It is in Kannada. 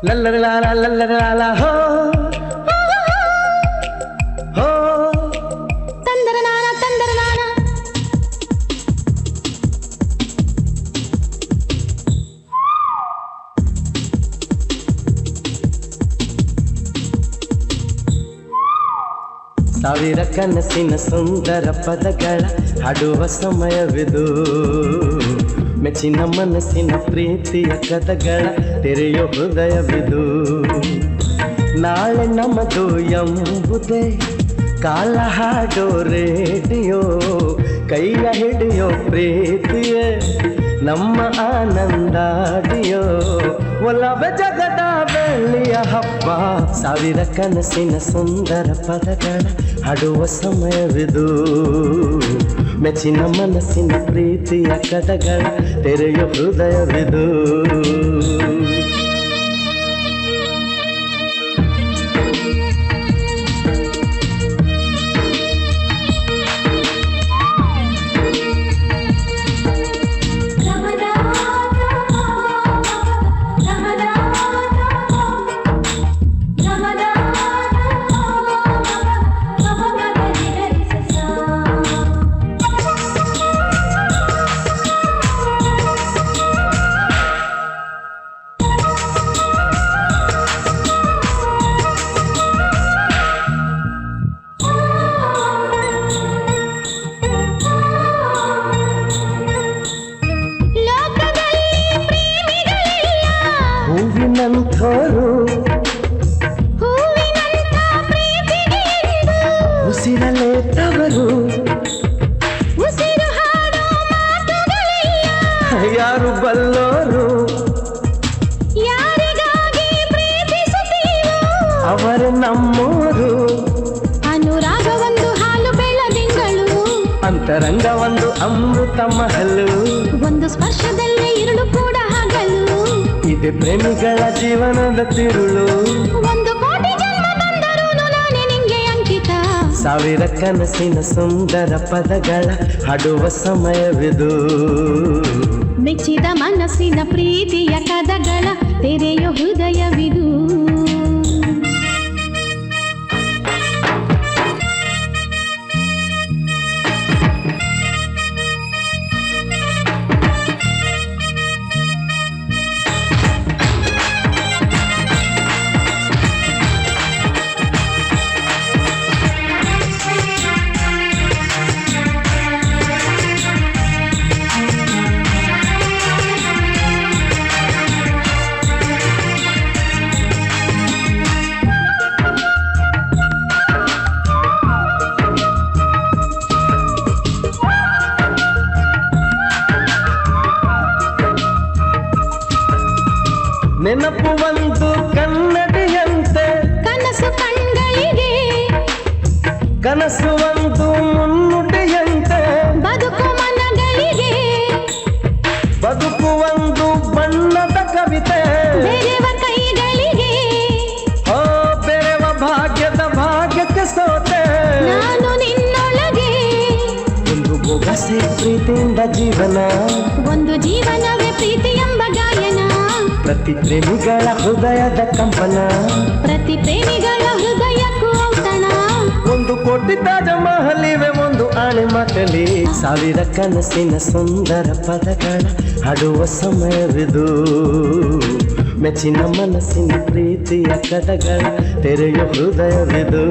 ಲಲ್ಲಲಾಲ ಲಲ್ಲಲಾಲ ಹೋ ಹೋ ತಂದರನಾನ ತಂದರನಾನ ಸಾವಿರ ಕನಸಿನ ಸುಂದರ ಪದಗಳ ಹಾಡುವ ಸಮಯವಿದು ಮೆಚ್ಚಿನ ಮನಸ್ಸಿನ ಪ್ರೀತಿಯ ಕಥಗಳ ತೆರೆಯೋ ಹೃದಯವಿದು ನಾಳೆ ನಮ್ಮದು ಎಂಬುದೇ ಕಾಲ ಹಾಡೋ ರೇಡಿಯೋ ಕೈಯ ಹಿಡಿಯೋ ಪ್ರೀತಿಯೇ ನಮ್ಮ ಆನಂದಾಡಿಯೋ ಒಲವ ಜಗದ ಬೆಳ್ಳಿಯ ಹಬ್ಬ ಸಾವಿರ ಕನಸಿನ ಸುಂದರ ಪದಗಳ ಹಾಡುವ ಸಮಯವಿದು ಮೆಚ್ಚಿನ ಮನಸ್ಸಿನ ಪ್ರೀತಿಯ ಕಥಗಳ ತೆರೆಯೋ ಹೃದಯವಿದು ಹೂವಿನಂಥೋರು ಉಸಿರಲೇ ತವರು ಯಾರು ಬಲ್ಲೋರು ಅವರು ನಮ್ಮೋರು ಅನುರಾಗ ಒಂದು ಹಾಲು ಬೆಳದಿಂಗಳು ಅಂತರಂಗ ಒಂದು ಅಮೃತ ಮಹಲು ಒಂದು ಸ್ಪರ್ಶದಲ್ಲೇ ഇരുಳು ಕೂಡ ಹಗಲು ಇದೆ ಪ್ರೇಮಿಗಳ ಜೀವನದ ತಿರುಳು ಒಂದು ಕೋಟಿ ಜನ್ಮ ಬಂದರೂ ನಾನೇ ನಿಂಗೆ ಅಂಕಿತ ಸಾವಿರ ಕನಸಿನ ಸುಂದರ ಪದಗಳ ಹಾಡುವ ಸಮಯವಿದು ಮೆಚ್ಚಿದ ಮನಸ್ಸಿನ ಪ್ರೀತಿಯ ಕದಗಳ ತೆರೆಯೋ ಹೃದಯವಿದು ನೆನಪು ಒಂದು ಕನ್ನಡಿಯಂತೆ ಕನಸು ಕಣ್ಗಳಿಗೆ ಕನಸು ಒಂದು ಮುನ್ನುಡಿಯಂತೆ ಬದುಕು ಮನಗಳಿಗೆ ಬದುಕು ಒಂದು ಬಣ್ಣದ ಕವಿತೆ ಬೆರೆವ ಕೈಗಳಿಗೆ ಓ ಬೆರೆವ ಭಾಗ್ಯಕ್ಕೆ ಸೋತೆ ನಾನು ನಿನ್ನೊಳಗೆ ಒಂದು ಬೊಗಸೆ ಪ್ರೀತಿಯಿಂದ ಜೀವನ ಒಂದು ಜೀವನವೇ ಪ್ರೀತಿ ಎಂಬ ಗಾಯನ ಪ್ರತಿ ಪ್ರೇಮಿಗಳ ಹೃದಯದ ಕಂಪನ ಪ್ರತಿ ಪ್ರೇಮಿಗಳ ಹೃದಯಕ್ಕೂ ಔತಣ ಒಂದು ಕೋಟಿ ತಾಜ ಮಹಲಿವೆ ಒಂದು ಆಣೆ ಮಾತಲಿ ಸಾವಿರ ಕನಸಿನ ಸುಂದರ ಪದಗಳ ಹಾಡುವ ಸಮಯವಿದು ಮೆಚ್ಚಿನ ಮನಸ್ಸಿನ ಪ್ರೀತಿಯ ಕಥಗಳ ತೆರೆಯೋ ಹೃದಯವಿದು